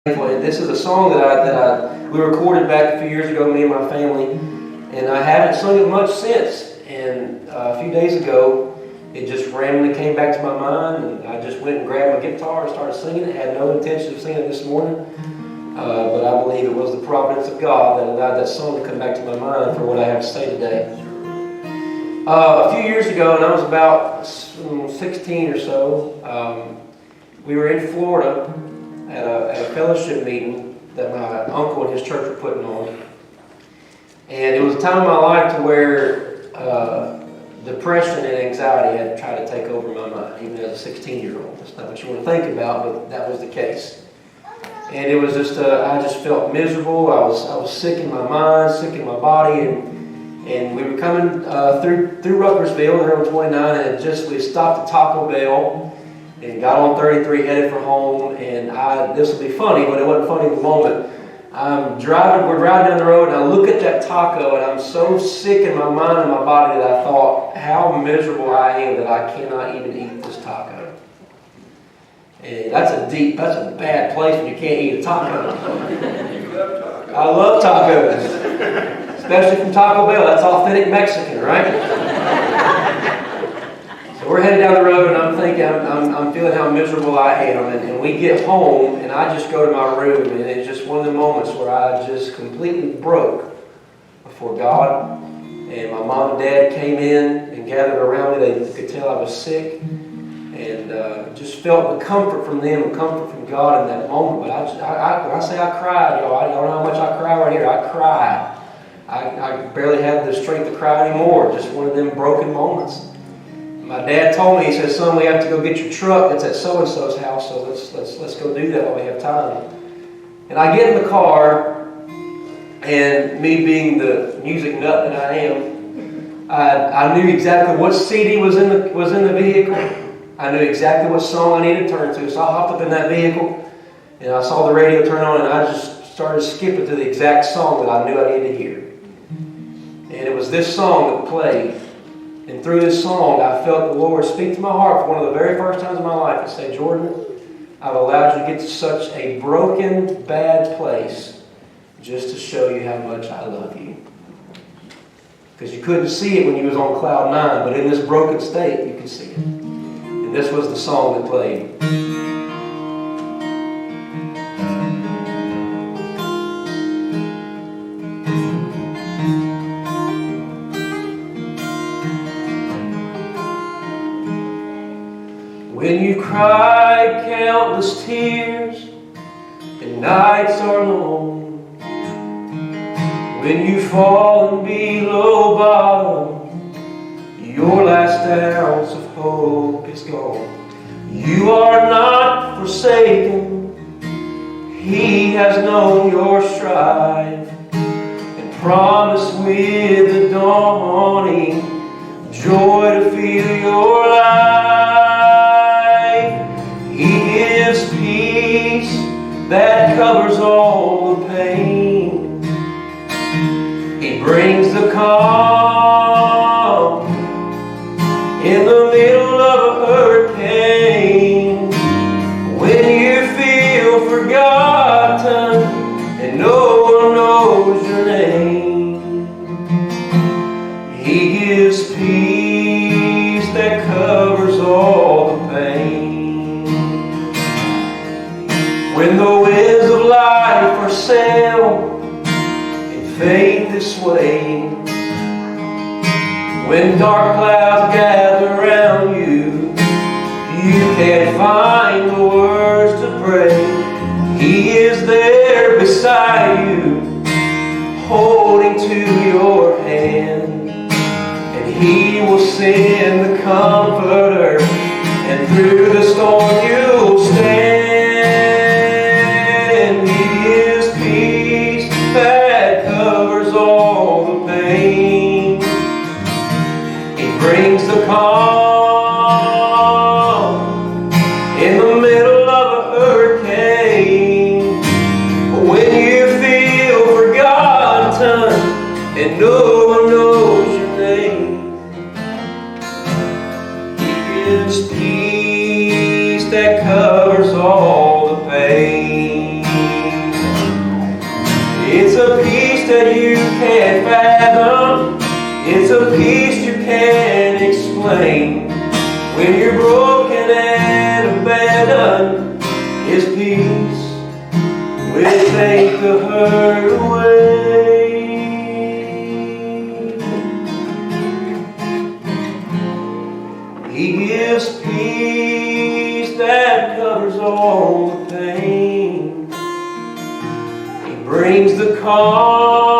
And this is a song that we recorded back a few years ago, me and my family, and I haven't sung it much since. And a few days ago, it just randomly came back to my mind, and I just went and grabbed my guitar and started singing it. I had no intention of singing it this morning, but I believe it was the providence of God that allowed that song to come back to my mind for what I have to say today. A few years ago, and I was about 16 or so, we were in Florida at a fellowship meeting that my uncle and his church were putting on. And it was a time in my life to where depression and anxiety had tried to take over my mind, even as a 16-year-old. That's not what you want to think about, but that was the case. And it was just, I just felt miserable. I was sick in my mind, sick in my body, and we were coming through Ruckersville, there on 29, and we stopped at Taco Bell and got on 33 headed for home. And this will be funny, but it wasn't funny in the moment. We're driving down the road, and I look at that taco, and I'm so sick in my mind and my body that I thought how miserable I am that I cannot even eat this taco. And that's a bad place when you can't eat a taco. I love tacos. Especially from Taco Bell. That's authentic Mexican, right? So we're headed down the road, and I'm thinking, I'm feeling how miserable I am. And we get home, and I just go to my room, and it's just one of the moments where I just completely broke before God. And my mom and dad came in and gathered around me. They could tell I was sick, and just felt the comfort from them and comfort from God in that moment. But when I say I cried, y'all, I don't know how much I cry right here. I cried. I barely had the strength to cry anymore. Just one of them broken moments. My dad told me, he said, "Son, we have to go get your truck. It's at so-and-so's house, so let's go do that while we have time." And I get in the car, and me being the music nut that I am, I knew exactly what CD was in the vehicle. I knew exactly what song I needed to turn to. So I hopped up in that vehicle, and I saw the radio turn on, and I just started skipping to the exact song that I knew I needed to hear. And it was this song that played. And through this song, I felt the Lord speak to my heart for one of the very first times in my life and say, "Jordan, I've allowed you to get to such a broken, bad place just to show you how much I love you." Because you couldn't see it when you was on cloud 9, but in this broken state, you could see it. And this was the song that played. When you cry countless tears and nights are long, when you fall and below bottom, your last ounce of hope is gone. You are not forsaken. He has known your strife and promised with the dawning joy to fill your life. He gives peace that covers all the pain. He brings the calm in the middle of a hurricane. When you feel forgotten and no one knows your name, He gives peace that covers all the pain. When the winds of life are sail and faith is swayed, when dark clouds gather around you, you can't find the words to pray. He is there beside you, holding to your hand, and He will send the Comforter, and through the storm you'll stand. That covers all the pain. He brings the calm in the middle of a hurricane. When you feel forgotten and no one knows your name, He gives peace that peace that you can't fathom. It's a peace you can't explain. When you're broken and abandoned, His peace will take the hurt away. He gives peace that covers all the pain. He brings the calm